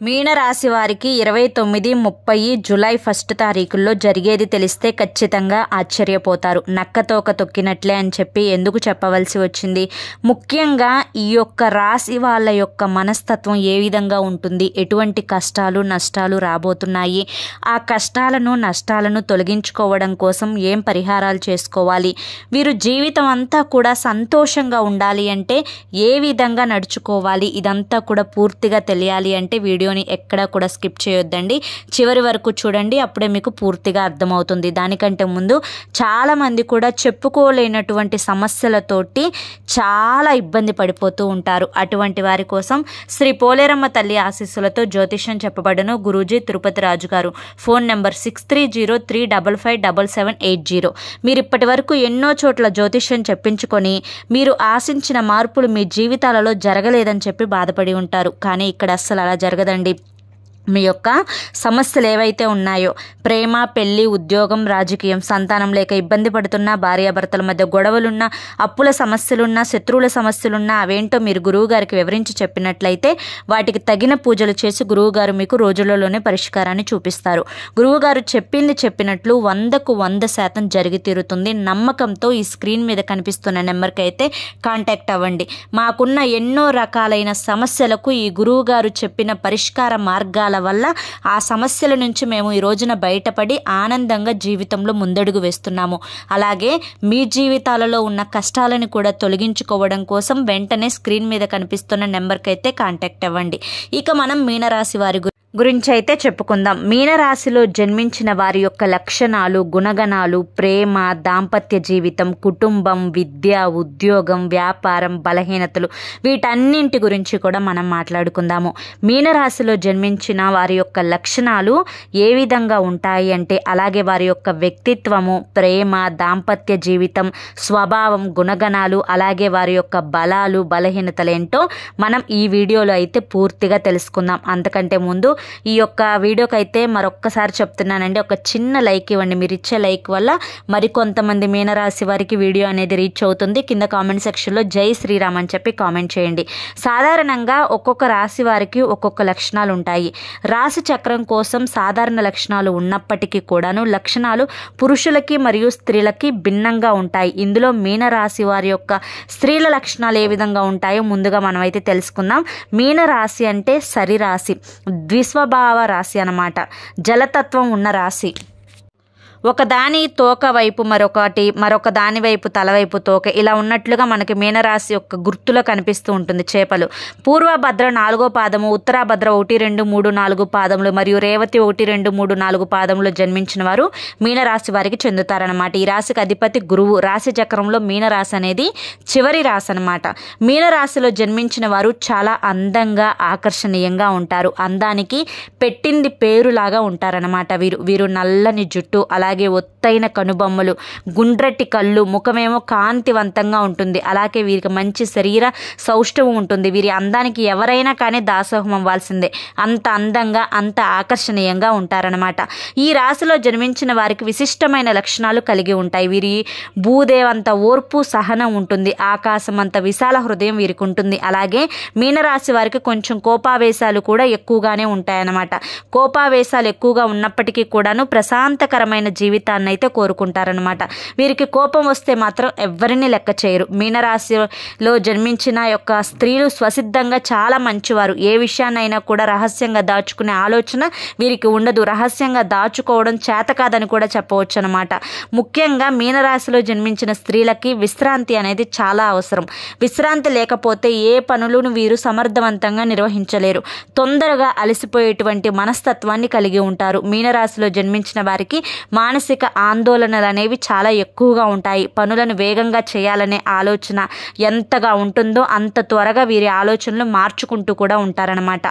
మీనరాశి వారికి 29, 30 జూలై 1 తారీఖుల్లో జరిగేది తెలిస్తే ఖచ్చితంగా ఆశ్చర్యపోతారు. నక్కతోక తొక్కినట్లే అని చెప్పి ఎందుకు చెప్పవలసి వచ్చింది? ముఖ్యంగా ఈ యొక్క రాశి వాళ్ళ యొక్క మనస్తత్వం ఏ విధంగా ఉంటుంది, ఎటువంటి కష్టాలు నష్టాలు రాబోతున్నాయి, ఆ కష్టాలను నష్టాలను తొలగించుకోవడం కోసం ఏం పరిహారాలు చేసుకోవాలి, వీరు జీవితం అంతా కూడా సంతోషంగా ఉండాలి అంటే ఏ విధంగా నడుచుకోవాలి, ఇదంతా కూడా పూర్తిగా తెలియాలి అంటే వీడియోని ఎక్కడా కూడా స్కిప్ చేయొద్దండి, చివరి వరకు చూడండి. అప్పుడే మీకు పూర్తిగా అర్థమవుతుంది. దానికంటే ముందు చాలామంది కూడా చెప్పుకోలేనటువంటి సమస్యలతోటి చాలా ఇబ్బంది పడిపోతూ ఉంటారు. అటువంటి వారి కోసం శ్రీ పోలేరమ్మ తల్లి ఆశీస్సులతో జ్యోతిష్యం చెప్పబడును. గురూజీ తిరుపతి రాజు గారు. Phone number 6303557780. మీరు ఇప్పటి వరకు ఎన్నో చోట్ల జ్యోతిష్యం చెప్పించుకొని మీరు ఆశించిన మార్పులు మీ జీవితాలలో జరగలేదని చెప్పి బాధపడి ఉంటారు. కానీ ఇక్కడ అస్సలు అలా జరగదండి. మీ యొక్క సమస్యలు ఏవైతే ఉన్నాయో, ప్రేమ, పెళ్లి, ఉద్యోగం, రాజకీయం, సంతానం లేక ఇబ్బంది పడుతున్నా, భార్యాభర్తల మధ్య గొడవలున్నా, అప్పుల సమస్యలున్నా, శత్రువుల సమస్యలున్నా అవేంటో మీరు గురువుగారికి వివరించి చెప్పినట్లయితే వాటికి తగిన పూజలు చేసి గురువుగారు మీకు రోజులలోనే పరిష్కారాన్ని చూపిస్తారు. గురువుగారు చెప్పింది చెప్పినట్లు 100కు 100% జరిగి తీరుతుంది. నమ్మకంతో ఈ స్క్రీన్ మీద కనిపిస్తున్న నెంబర్కి అయితే కాంటాక్ట్ అవ్వండి. మాకున్న ఎన్నో రకాలైన సమస్యలకు ఈ గురువుగారు చెప్పిన పరిష్కార మార్గాల వల్ల ఆ సమస్యల నుంచి మేము ఈ రోజున బయటపడి ఆనందంగా జీవితంలో ముందడుగు వేస్తున్నాము. అలాగే మీ జీవితాలలో ఉన్న కష్టాలను కూడా తొలగించుకోవడం కోసం వెంటనే స్క్రీన్ మీద కనిపిస్తున్న నెంబర్కి అయితే కాంటాక్ట్ అవ్వండి. ఇక మనం మీనరాశి వారి గురించి అయితే చెప్పుకుందాం. మీనరాశిలో జన్మించిన వారి యొక్క లక్షణాలు, గుణగణాలు, ప్రేమ, దాంపత్య జీవితం, కుటుంబం, విద్య, ఉద్యోగం, వ్యాపారం, బలహీనతలు, వీటన్నింటి గురించి కూడా మనం మాట్లాడుకుందాము. మీనరాశిలో జన్మించిన వారి యొక్క లక్షణాలు ఏ విధంగా ఉంటాయి అంటే, అలాగే వారి యొక్క వ్యక్తిత్వము, ప్రేమ, దాంపత్య జీవితం, స్వభావం, గుణగణాలు, అలాగే వారి యొక్క బలాలు, బలహీనతలు ఏంటో మనం ఈ వీడియోలో అయితే పూర్తిగా తెలుసుకుందాం. అంతకంటే ముందు ఈ యొక్క వీడియోకి అయితే మరొక్కసారి చెప్తున్నానండి, ఒక చిన్న లైక్ ఇవ్వండి. మీరు ఇచ్చే లైక్ వల్ల మరికొంతమంది మీనరాశి వారికి వీడియో అనేది రీచ్ అవుతుంది. కింద కామెంట్ సెక్షన్లో జై శ్రీరామ్ అని చెప్పి కామెంట్ చేయండి. సాధారణంగా ఒక్కొక్క రాశి వారికి ఒక్కొక్క లక్షణాలు ఉంటాయి. రాశి చక్రం కోసం సాధారణ లక్షణాలు ఉన్నప్పటికీ కూడాను లక్షణాలు పురుషులకి మరియు స్త్రీలకి భిన్నంగా ఉంటాయి. ఇందులో మీనరాశి వారి యొక్క స్త్రీల లక్షణాలు ఏ విధంగా ఉంటాయో ముందుగా మనమైతే తెలుసుకుందాం. మీనరాశి అంటే సరిరాశి, ద్విస్వభావ రాశి అన్నమాట. జలతత్వం ఉన్న రాశి. ఒకదాని తోక వైపు మరొక దాని వైపు తలవైపు తోక, ఇలా ఉన్నట్లుగా మనకి మీనరాశి యొక్క గుర్తులో కనిపిస్తూ ఉంటుంది. చేపలు. పూర్వభద్ర 4వ పాదము, ఉత్తరాభద్ర 1, 2, 3, 4 పాదములు మరియు రేవతి 1, 2, 3, 4 పాదములు జన్మించిన వారు మీనరాశి వారికి చెందుతారనమాట. ఈ రాశికి అధిపతి గురువు. రాశి చక్రంలో మీనరాశి అనేది చివరి రాశి అనమాట. మీనరాశిలో జన్మించిన వారు చాలా అందంగా, ఆకర్షణీయంగా ఉంటారు. అందానికి పెట్టింది పేరులాగా ఉంటారనమాట. వీరు నల్లని జుట్టు, అలాగే ఒత్తైన కనుబొమ్మలు, గుండ్రటి కళ్ళు, ముఖమేమో కాంతివంతంగా ఉంటుంది. అలాగే వీరికి మంచి శరీర సౌష్ఠవం ఉంటుంది. వీరి అందానికి ఎవరైనా కానీ దాసోహం అవ్వాల్సిందే. అంత అందంగా, అంత ఆకర్షణీయంగా ఉంటారనమాట. ఈ రాశిలో జన్మించిన వారికి విశిష్టమైన లక్షణాలు కలిగి ఉంటాయి. వీరి భూదేవంత ఓర్పు, సహనం ఉంటుంది. ఆకాశం అంత విశాల హృదయం వీరికి ఉంటుంది. అలాగే మీనరాశి వారికి కొంచెం కోపావేశాలు కూడా ఎక్కువగానే ఉంటాయన్నమాట. కోపావేశాలు ఎక్కువగా ఉన్నప్పటికీ కూడాను ప్రశాంతకరమైన జీవితాన్ని అయితే కోరుకుంటారనమాట. వీరికి కోపం వస్తే మాత్రం ఎవరిని లెక్క చేయరు. మీనరాశిలో జన్మించిన యొక్క స్త్రీలు స్వసిద్ధంగా చాలా మంచివారు. ఏ విషయాన్నైనా కూడా రహస్యంగా దాచుకునే ఆలోచన వీరికి ఉండదు. రహస్యంగా దాచుకోవడం చేత కాదని కూడా చెప్పవచ్చు అనమాట. ముఖ్యంగా మీనరాశిలో జన్మించిన స్త్రీలకి విశ్రాంతి అనేది చాలా అవసరం. విశ్రాంతి లేకపోతే ఏ పనులను వీరు సమర్థవంతంగా నిర్వహించలేరు. తొందరగా అలసిపోయేటువంటి మనస్తత్వాన్ని కలిగి ఉంటారు. మీనరాశిలో జన్మించిన వారికి మానసిక ఆందోళనలు అనేవి చాలా ఎక్కువగా ఉంటాయి. పనులను వేగంగా చేయాలనే ఆలోచన ఎంతగా ఉంటుందో అంత త్వరగా వీరి ఆలోచనలు మార్చుకుంటూ కూడా ఉంటారనమాట.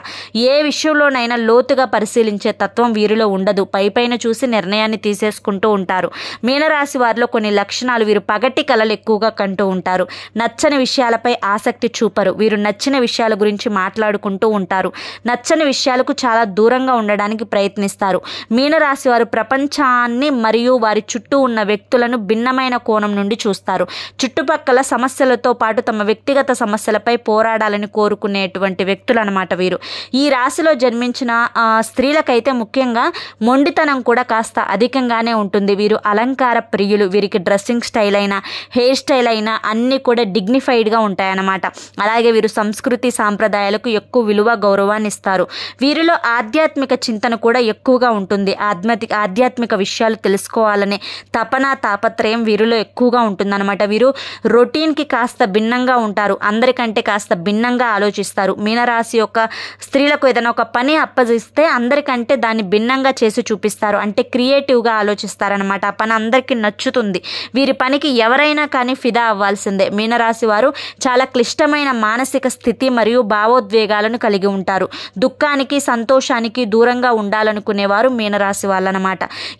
ఏ విషయంలోనైనా లోతుగా పరిశీలించే తత్వం వీరిలో ఉండదు. పైపైన చూసి నిర్ణయాన్ని తీసేసుకుంటూ ఉంటారు. మీనరాశి వారిలో కొన్ని లక్షణాలు: వీరు పగటి కలలు ఎక్కువగా కంటూ ఉంటారు. నచ్చని విషయాలపై ఆసక్తి చూపరు. వీరు నచ్చిన విషయాల గురించి మాట్లాడుకుంటూ ఉంటారు. నచ్చని విషయాలకు చాలా దూరంగా ఉండడానికి ప్రయత్నిస్తారు. మీనరాశి వారు ప్రపంచాన్ని మరియు వారి చుట్టూ ఉన్న వ్యక్తులను భిన్నమైన కోణం నుండి చూస్తారు. చుట్టుపక్కల సమస్యలతో పాటు తమ వ్యక్తిగత సమస్యలపై పోరాడాలని కోరుకునేటువంటి వ్యక్తులు అన్నమాట వీరు. ఈ రాశిలో జన్మించిన స్త్రీలకైతే ముఖ్యంగా మొండితనం కూడా కాస్త అధికంగానే ఉంటుంది. వీరు అలంకార ప్రియులు. వీరికి డ్రెస్సింగ్ స్టైల్ అయినా హెయిర్ స్టైల్ అయినా అన్నీ కూడా డిగ్నిఫైడ్గా ఉంటాయన్నమాట. అలాగే వీరు సంస్కృతి సాంప్రదాయాలకు ఎక్కువ విలువ గౌరవాన్ని ఇస్తారు. వీరిలో ఆధ్యాత్మిక చింతన కూడా ఎక్కువగా ఉంటుంది. ఆధ్యాత్మిక విషయాలు తెలుసుకోవాలనే తపన తాపత్రయం వీరిలో ఎక్కువగా ఉంటుందన్నమాట. వీరు రొటీన్కి కాస్త భిన్నంగా ఉంటారు. అందరికంటే కాస్త భిన్నంగా ఆలోచిస్తారు. మీనరాశి యొక్క స్త్రీలకు ఏదైనా ఒక పని అప్పగిస్తే అందరికంటే దాన్ని భిన్నంగా చేసి చూపిస్తారు. అంటే క్రియేటివ్గా ఆలోచిస్తారనమాట. ఆ పని అందరికీ నచ్చుతుంది. వీరి పనికి ఎవరైనా కానీ ఫిదా అవ్వాల్సిందే. మీనరాశి వారు చాలా క్లిష్టమైన మానసిక స్థితి మరియు భావోద్వేగాలను కలిగి ఉంటారు. దుఃఖానికి సంతోషానికి దూరంగా ఉండాలనుకునేవారు మీనరాశి వాళ్ళనమాట.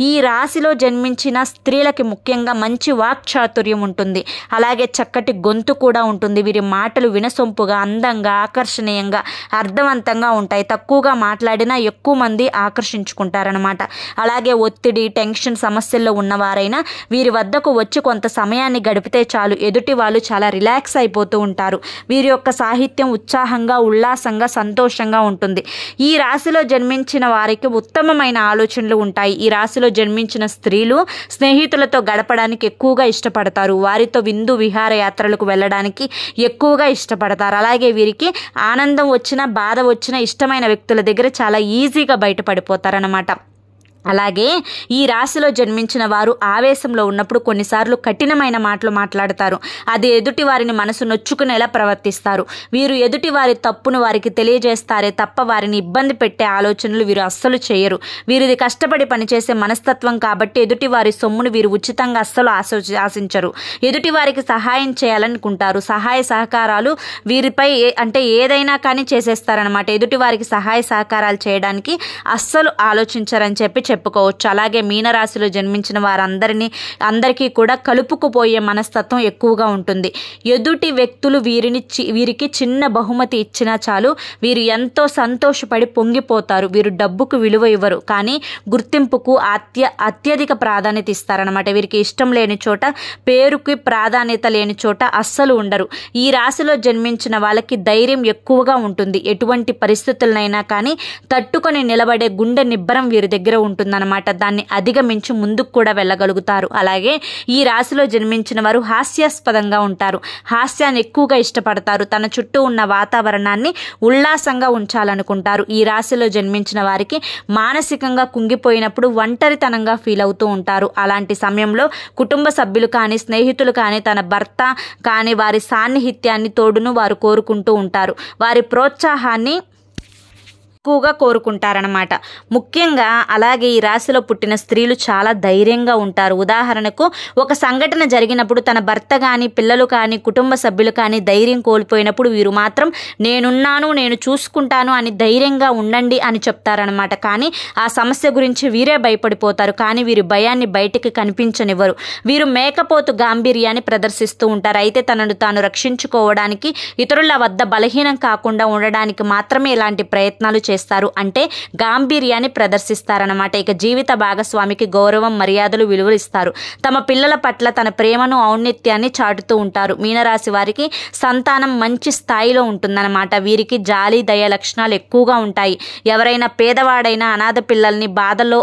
ఈ రాశిలో జన్మించిన స్త్రీలకి ముఖ్యంగా మంచి వాక్చాతుర్యం ఉంటుంది. అలాగే చక్కటి గొంతు కూడా ఉంటుంది. వీరి మాటలు వినసొంపుగా, అందంగా, ఆకర్షణీయంగా, అర్థవంతంగా ఉంటాయి. తక్కువగా మాట్లాడినా ఎక్కువ మంది ఆకర్షించుకుంటారనమాట. అలాగే ఒత్తిడి, టెన్షన్ సమస్యల్లో ఉన్నవారైనా వీరి వద్దకు వచ్చి కొంత సమయాన్ని గడిపితే చాలు, ఎదుటి వాళ్ళు చాలా రిలాక్స్ అయిపోతూ ఉంటారు. వీరి యొక్క సాహిత్యం ఉత్సాహంగా, ఉల్లాసంగా, సంతోషంగా ఉంటుంది. ఈ రాశిలో జన్మించిన వారికి ఉత్తమమైన ఆలోచనలు ఉంటాయి. ఈ రాశిలో జన్మించిన స్త్రీలు స్నేహితులతో గడపడానికి ఎక్కువగా ఇష్టపడతారు. వారితో విందు విహార యాత్రలకు వెళ్ళడానికి ఎక్కువగా ఇష్టపడతారు. అలాగే వీరికి ఆనందం వచ్చినా బాధ వచ్చినా ఇష్టమైన వ్యక్తుల దగ్గర చాలా ఈజీగా బయటపడిపోతారన్నమాట. అలాగే ఈ రాశిలో జన్మించిన వారు ఆవేశంలో ఉన్నప్పుడు కొన్నిసార్లు కఠినమైన మాటలు మాట్లాడతారు. అది ఎదుటి వారిని మనసు నొచ్చుకునేలా ప్రవర్తిస్తారు. వీరు ఎదుటి వారి తప్పును వారికి తెలియజేస్తారే తప్ప వారిని ఇబ్బంది పెట్టే ఆలోచనలు వీరు అస్సలు చేయరు. వీరిది కష్టపడి పనిచేసే మనస్తత్వం కాబట్టి ఎదుటి వారి సొమ్మును వీరు ఉచితంగా అస్సలు ఆశించరు. ఎదుటి వారికి సహాయం చేయాలనుకుంటారు. సహాయ సహకారాలు వీరిపై ఏదైనా కానీ చేసేస్తారనమాట. ఎదుటి వారికి సహాయ సహకారాలు చేయడానికి అస్సలు ఆలోచించరని చెప్పుకోవచ్చు. అలాగే మీనరాశిలో జన్మించిన అందరికీ కూడా కలుపుకుపోయే మనస్తత్వం ఎక్కువగా ఉంటుంది. ఎదుటి వ్యక్తులు వీరికి చిన్న బహుమతి ఇచ్చినా చాలు వీరు ఎంతో సంతోషపడి పొంగిపోతారు. వీరు డబ్బుకు విలువ ఇవ్వరు, కానీ గుర్తింపుకు అత్యధిక ప్రాధాన్యత ఇస్తారనమాట. వీరికి ఇష్టం లేని చోట, పేరుకి ప్రాధాన్యత లేని చోట అస్సలు ఉండరు. ఈ రాశిలో జన్మించిన వాళ్ళకి ధైర్యం ఎక్కువగా ఉంటుంది. ఎటువంటి పరిస్థితులనైనా కానీ తట్టుకొని నిలబడే గుండె నిబ్బరం వీరి దగ్గర ఉంటుందన్నమాట. దాన్ని అధిగమించి ముందుకు కూడా వెళ్ళగలుగుతారు. అలాగే ఈ రాశిలో జన్మించిన వారు హాస్యాస్పదంగా ఉంటారు. హాస్యాన్ని ఎక్కువగా ఇష్టపడతారు. తన చుట్టూ ఉన్న వాతావరణాన్ని ఉల్లాసంగా ఉంచాలనుకుంటారు. ఈ రాశిలో జన్మించిన వారికి మానసికంగా కుంగిపోయినప్పుడు ఒంటరితనంగా ఫీల్ అవుతూ ఉంటారు. అలాంటి సమయంలో కుటుంబ సభ్యులు కానీ, స్నేహితులు కానీ, తన భర్త కానీ వారి సాన్నిహిత్యాన్ని, తోడును వారు కోరుకుంటూ ఉంటారు. వారి ప్రోత్సాహాన్ని ఎక్కువగా కోరుకుంటారనమాట. ముఖ్యంగా అలాగే ఈ రాశిలో పుట్టిన స్త్రీలు చాలా ధైర్యంగా ఉంటారు. ఉదాహరణకు ఒక సంఘటన జరిగినప్పుడు తన భర్త కానీ, పిల్లలు కానీ, కుటుంబ సభ్యులు కానీ ధైర్యం కోల్పోయినప్పుడు వీరు మాత్రం నేనున్నాను, నేను చూసుకుంటాను అని ధైర్యంగా ఉండండి అని చెప్తారనమాట. కానీ ఆ సమస్య గురించి వీరే భయపడిపోతారు. కానీ వీరి భయాన్ని బయటికి కనిపించనివ్వరు. వీరు మేకపోతు గాంభీర్యాన్ని ప్రదర్శిస్తూ ఉంటారు. అయితే తనను తాను రక్షించుకోవడానికి, ఇతరుల వద్ద బలహీనం కాకుండా ఉండడానికి మాత్రమే ఇలాంటి ప్రయత్నాలు చేస్తారు. అంటే గాంభీర్యాన్ని ప్రదర్శిస్తారనమాట. ఇక జీవిత భాగస్వామికి గౌరవం, మర్యాదలు, విలువలు ఇస్తారు. తమ పిల్లల పట్ల తన ప్రేమను, ఔన్నత్యాన్ని చాటుతూ ఉంటారు. మీనరాశి వారికి సంతానం మంచి స్థాయిలో ఉంటుందన్నమాట. వీరికి జాలి, దయ లక్షణాలు ఎక్కువగా ఉంటాయి. ఎవరైనా పేదవాడైనా అనాథ పిల్లల్ని బాధలో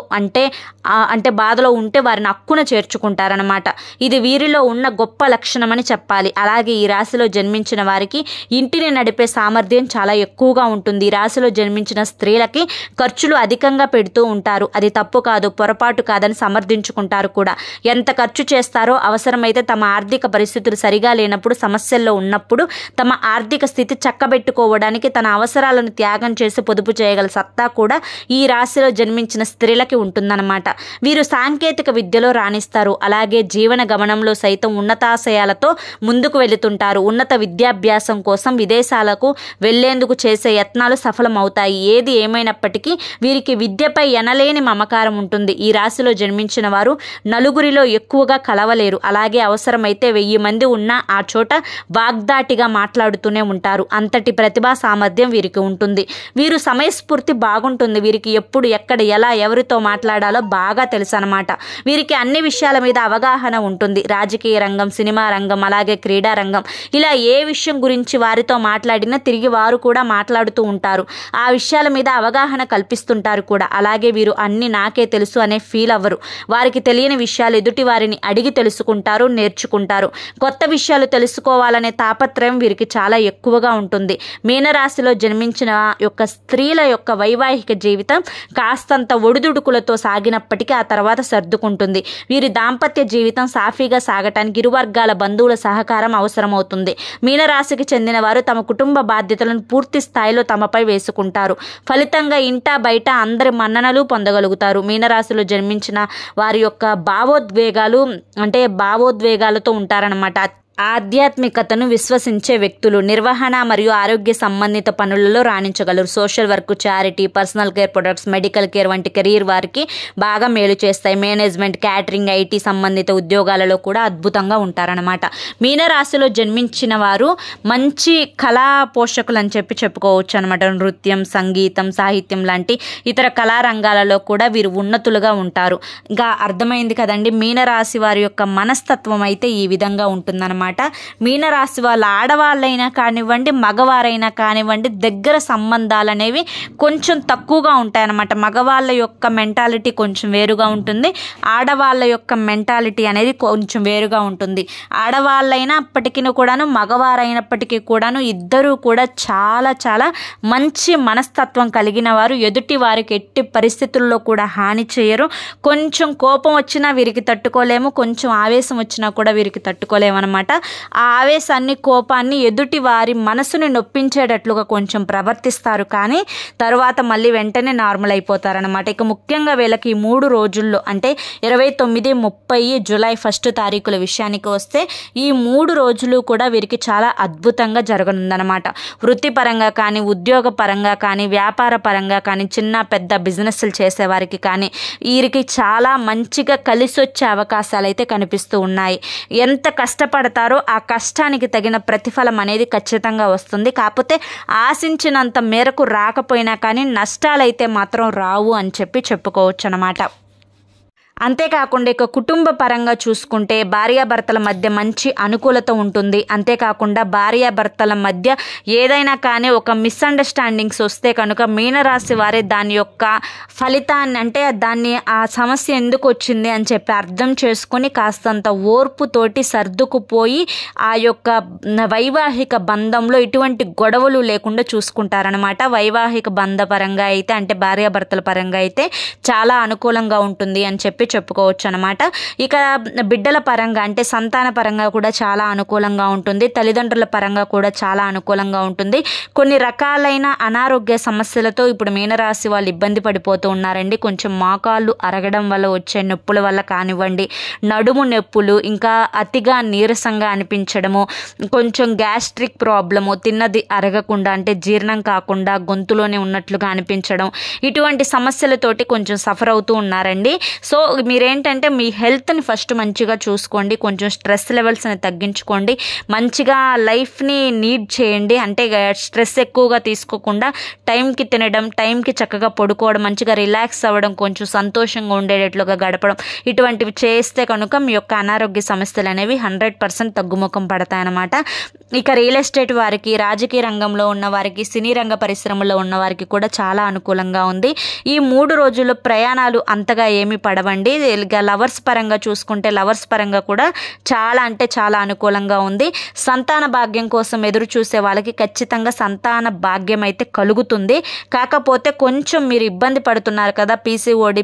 ఉంటే వారిని హక్కున చేర్చుకుంటారనమాట. ఇది వీరిలో ఉన్న గొప్ప లక్షణమని చెప్పాలి. అలాగే ఈ రాశిలో జన్మించిన వారికి ఇంటిని నడిపే సామర్థ్యం చాలా ఎక్కువగా ఉంటుంది. ఈ రాశిలో జన్మించిన స్త్రీలకి ఖర్చులు అధికంగా పెడుతూ ఉంటారు. అది తప్పు కాదు, పొరపాటు కాదని సమర్థించుకుంటారు కూడా. ఎంత ఖర్చు చేస్తారో, అవసరమైతే తమ ఆర్థిక పరిస్థితులు సరిగా లేనప్పుడు, సమస్యల్లో ఉన్నప్పుడు తమ ఆర్థిక స్థితి చక్కబెట్టుకోవడానికి తన అవసరాలను త్యాగం చేసి పొదుపు చేయగల సత్తా కూడా ఈ రాశిలో జన్మించిన స్త్రీలకి ఉంటుందన్నమాట. వీరు సాంకేతిక విద్యలో రాణిస్తారు. అలాగే జీవన గమనంలో సైతం ఉన్నతాశయాలతో ముందుకు వెళుతుంటారు. ఉన్నత విద్యాభ్యాసం కోసం విదేశాలకు వెళ్లేందుకు చేసే యత్నాలు సఫలమవుతాయి. ఏది ఏమైనప్పటికీ వీరికి విద్యపై ఎనలేని మమకారం ఉంటుంది. ఈ రాశిలో జన్మించిన వారు నలుగురిలో ఎక్కువగా కలవలేరు. అలాగే అవసరమైతే 1000 మంది ఉన్నా ఆ చోట వాగ్దాటిగా మాట్లాడుతూనే ఉంటారు. అంతటి ప్రతిభా సామర్థ్యం వీరికి ఉంటుంది. వీరు సమయస్ఫూర్తి బాగుంటుంది. వీరికి ఎప్పుడు ఎక్కడ ఎలా ఎవరితో మాట్లాడాలో బాగా తెలుసు అన్నమాట. వీరికి అన్ని విషయాల మీద అవగాహన ఉంటుంది. రాజకీయ రంగం, సినిమా రంగం, అలాగే క్రీడా రంగం, ఇలా ఏ విషయం గురించి వారితో మాట్లాడినా తిరిగి వారు కూడా మాట్లాడుతూ ఉంటారు. ఆ విషయాల మీద అవగాహన కల్పిస్తుంటారు కూడా. అలాగే వీరు అన్ని నాకే తెలుసు అనే ఫీల్ అవ్వరు. వారికి తెలియని విషయాలు ఎదుటి వారిని అడిగి తెలుసుకుంటారు, నేర్చుకుంటారు. కొత్త విషయాలు తెలుసుకోవాలనే తాపత్రయం వీరికి చాలా ఎక్కువగా ఉంటుంది. మీనరాశిలో జన్మించిన యొక్క స్త్రీల యొక్క వైవాహిక జీవితం కాస్తంత ఒడిదుడుకులతో సాగినప్పటికీ ఆ తర్వాత సర్దుకుంటుంది. వీరి దాంపత్య జీవితం సాఫీగా సాగటానికి ఇరు వర్గాల బంధువుల సహకారం అవసరమవుతుంది. మీనరాశికి చెందిన వారు తమ కుటుంబ బాధ్యతలను పూర్తి స్థాయిలో తమపై వేసుకుంటారు. ఫలితంగా ఇంటా బయట అందరి మన్ననలు పొందగలుగుతారు. మీనరాశిలో జన్మించిన వారి యొక్క భావోద్వేగాలతో ఉంటారన్నమాట. ఆధ్యాత్మికతను విశ్వసించే వ్యక్తులు నిర్వహణ మరియు ఆరోగ్య సంబంధిత పనులలో రాణించగలరు. Social work, charity, personal care products, medical care వంటి కెరీర్ వారికి బాగా మేలు చేస్తాయి. మేనేజ్మెంట్, క్యాటరింగ్, ఐటీ సంబంధిత ఉద్యోగాలలో కూడా అద్భుతంగా ఉంటారనమాట. మీనరాశిలో జన్మించిన వారు మంచి కళా పోషకులు అని చెప్పుకోవచ్చు అనమాట. నృత్యం, సంగీతం, సాహిత్యం లాంటి ఇతర కళారంగాలలో కూడా వీరు ఉన్నతులుగా ఉంటారు. ఇంకా అర్థమైంది కదండి మీనరాశి వారి యొక్క మనస్తత్వం అయితే ఈ విధంగా ఉంటుందన్నమాట. మీనరాశి వాళ్ళ ఆడవాళ్ళైనా కానివ్వండి, మగవారైనా కానివ్వండి, దగ్గర సంబంధాలు అనేవి కొంచెం తక్కువగా ఉంటాయన్నమాట. మగవాళ్ళ యొక్క మెంటాలిటీ కొంచెం వేరుగా ఉంటుంది, ఆడవాళ్ళ యొక్క మెంటాలిటీ అనేది కొంచెం వేరుగా ఉంటుంది. ఆడవాళ్ళైనప్పటికీ కూడాను, మగవారైనప్పటికీ కూడాను ఇద్దరూ కూడా చాలా చాలా మంచి మనస్తత్వం కలిగిన వారు. ఎదుటి వారికి ఎట్టి పరిస్థితుల్లో కూడా హాని చేయరు. కొంచెం కోపం వచ్చినా వీరికి తట్టుకోలేము, కొంచెం ఆవేశం వచ్చినా కూడా వీరికి తట్టుకోలేము అనమాట. ఆ ఆవేశాన్ని, కోపాన్ని ఎదుటి వారి మనసుని నొప్పించేటట్లుగా కొంచెం ప్రవర్తిస్తారు, కానీ తర్వాత మళ్ళీ వెంటనే నార్మల్ అయిపోతారనమాట. ఇక ముఖ్యంగా వీళ్ళకి ఈ 3 రోజుల్లో అంటే 29, 30, జూలై 1 తారీఖుల విషయానికి వస్తే ఈ 3 రోజులు కూడా వీరికి చాలా అద్భుతంగా జరగనుందనమాట. వృత్తిపరంగా కానీ, ఉద్యోగ పరంగా కానీ, వ్యాపార పరంగా కానీ, చిన్న పెద్ద బిజినెస్లు చేసేవారికి కానీ వీరికి చాలా మంచిగా కలిసి వచ్చే అవకాశాలు అయితే కనిపిస్తూ ఉన్నాయి. ఎంత కష్టపడతారో ఆ కష్టానికి తగిన ప్రతిఫలం అనేది ఖచ్చితంగా వస్తుంది. కాకపోతే ఆశించినంత మేరకు రాకపోయినా కానీ నష్టాలైతే మాత్రం రావు అని చెప్పుకోవచ్చు అన్నమాట. అంతేకాకుండా ఇక కుటుంబ పరంగా చూసుకుంటే భార్యాభర్తల మధ్య మంచి అనుకూలత ఉంటుంది. అంతేకాకుండా భార్యాభర్తల మధ్య ఏదైనా కానీ ఒక మిస్అండర్స్టాండింగ్స్ వస్తే కనుక మీనరాశి వారే దాని యొక్క ఫలితాన్ని అంటే దాన్ని ఆ సమస్య ఎందుకు వచ్చింది అని చెప్పి అర్థం చేసుకొని కాస్తంత ఓర్పుతోటి సర్దుకుపోయి ఆ యొక్క వైవాహిక బంధంలో ఇటువంటి గొడవలు లేకుండా చూసుకుంటారనమాట. వైవాహిక బంధ పరంగా అయితే అంటే భార్యాభర్తల పరంగా అయితే చాలా అనుకూలంగా ఉంటుంది అని చెప్పుకోవచ్చు అనమాట. ఇక బిడ్డల పరంగా అంటే సంతాన పరంగా కూడా చాలా అనుకూలంగా ఉంటుంది. తల్లిదండ్రుల పరంగా కూడా చాలా అనుకూలంగా ఉంటుంది. కొన్ని రకాలైన అనారోగ్య సమస్యలతో ఇప్పుడు మీనరాశి వాళ్ళు ఇబ్బంది పడిపోతూ ఉన్నారండి. కొంచెం మోకాళ్ళు అరగడం వల్ల వచ్చే నొప్పుల వల్ల కానివ్వండి, నడుము నొప్పులు, ఇంకా అతిగా నీరసంగా అనిపించడము, కొంచెం గ్యాస్ట్రిక్ ప్రాబ్లము, తిన్నది అరగకుండా అంటే జీర్ణం కాకుండా గొంతులోనే ఉన్నట్లుగా అనిపించడం, ఇటువంటి సమస్యలతోటి కొంచెం సఫర్ అవుతూ ఉన్నారండి. సో మీరేంటంటే మీ హెల్త్ని ఫస్ట్ మంచిగా చూసుకోండి, కొంచెం స్ట్రెస్ లెవెల్స్ని తగ్గించుకోండి, మంచిగా లైఫ్ని లీడ్ చేయండి. అంటే స్ట్రెస్ ఎక్కువగా తీసుకోకుండా టైంకి తినడం, టైంకి చక్కగా పడుకోవడం, మంచిగా రిలాక్స్ అవ్వడం, కొంచెం సంతోషంగా ఉండేటట్లుగా గడపడం, ఇటువంటివి చేస్తే కనుక మీ యొక్క అనారోగ్య సమస్యలు అనేవి 100% తగ్గుముఖం పడతాయన్నమాట. ఇక రియల్ ఎస్టేట్ వారికి, రాజకీయ రంగంలో ఉన్న వారికి, సినీ రంగ పరిశ్రమలో ఉన్న వారికి కూడా చాలా అనుకూలంగా ఉంది. ఈ 3 రోజుల్లో ప్రయాణాలు అంతగా ఏమీ పడవండి. ఇక లవర్స్ పరంగా చూసుకుంటే లవర్స్ పరంగా కూడా చాలా అంటే చాలా అనుకూలంగా ఉంది. సంతాన భాగ్యం కోసం ఎదురు చూసే వాళ్ళకి ఖచ్చితంగా సంతాన భాగ్యం అయితే కలుగుతుంది. కాకపోతే కొంచెం మీరు ఇబ్బంది పడుతున్నారు కదా,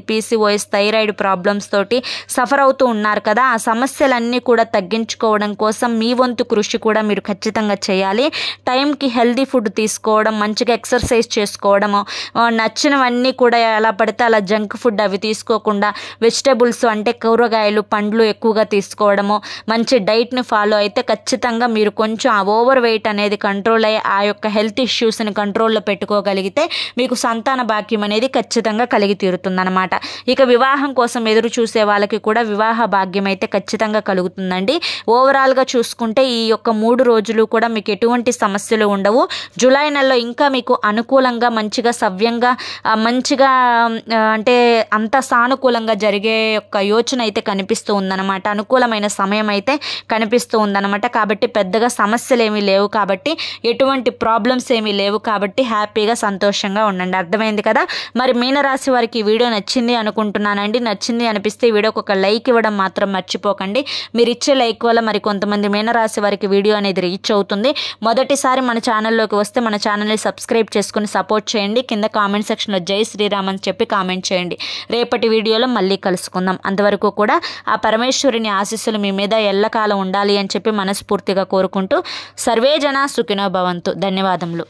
పీసీఓఎస్, థైరాయిడ్ ప్రాబ్లమ్స్ తోటి సఫర్ అవుతూ ఉన్నారు కదా, ఆ సమస్యలన్నీ కూడా తగ్గించుకోవడం కోసం మీ వంతు కృషి కూడా మీరు ఖచ్చితంగా చేయాలి. టైంకి హెల్దీ ఫుడ్ తీసుకోవడం, మంచిగా ఎక్సర్సైజ్ చేసుకోవడము, నచ్చినవన్నీ కూడా ఎలా పడితే అలా జంక్ ఫుడ్ అవి తీసుకోకుండా వెజిటబుల్స్ అంటే కూరగాయలు పండ్లు ఎక్కువగా తీసుకోవడము, మంచి డైట్ని ఫాలో అయితే ఖచ్చితంగా మీరు కొంచెం ఆ ఓవర్ వెయిట్ అనేది కంట్రోల్ అయ్యి ఆ యొక్క హెల్త్ ఇష్యూస్ని కంట్రోల్లో పెట్టుకోగలిగితే మీకు సంతాన భాగ్యం అనేది ఖచ్చితంగా కలిగి తీరుతుందన్నమాట. ఇక వివాహం కోసం ఎదురు చూసే వాళ్ళకి కూడా వివాహ భాగ్యం అయితే ఖచ్చితంగా కలుగుతుందండి. ఓవరాల్గా చూసుకుంటే ఈ యొక్క 3 రోజులు కూడా మీకు ఎటువంటి సమస్యలు ఉండవు. జూలై నెలలో ఇంకా మీకు అనుకూలంగా మంచిగా సవ్యంగా మంచిగా అంటే అంత సానుకూలంగా జరిగే యొక్క యోచన అయితే కనిపిస్తూ ఉందన్నమాట. అనుకూలమైన సమయం అయితే కనిపిస్తూ ఉందన్నమాట. కాబట్టి పెద్దగా సమస్యలు ఏమీ లేవు, కాబట్టి ఎటువంటి ప్రాబ్లమ్స్ ఏమీ లేవు, కాబట్టి హ్యాపీగా సంతోషంగా ఉండండి. అర్థమైంది కదా. మరి మీనరాశి వారికి ఈ వీడియో నచ్చింది అనుకుంటున్నానండి. నచ్చింది అనిపిస్తే ఈ వీడియోకి ఒక లైక్ ఇవ్వడం మాత్రం మర్చిపోకండి. మీరు ఇచ్చే లైక్ వల్ల మరి కొంతమంది మీనరాశి వారికి వీడియో అనేది రీచ్ అవుతుంది. మొదటిసారి మన ఛానల్లోకి వస్తే మన ఛానల్ని సబ్స్క్రైబ్ చేసుకుని సపోర్ట్ చేయండి. కింద కామెంట్ సెక్షన్లో జై శ్రీరామ్ అని చెప్పి కామెంట్ చేయండి. రేపటి వీడియోలో మళ్ళీ కలుసుకుందాం. అంతవరకు కూడా ఆ పరమేశ్వరుని ఆశీస్సులు మీ మీద ఎల్లకాలం ఉండాలి అని చెప్పి మనస్ఫూర్తిగా కోరుకుంటూ సర్వే జనా సుఖినో భవంతు. ధన్యవాదములు.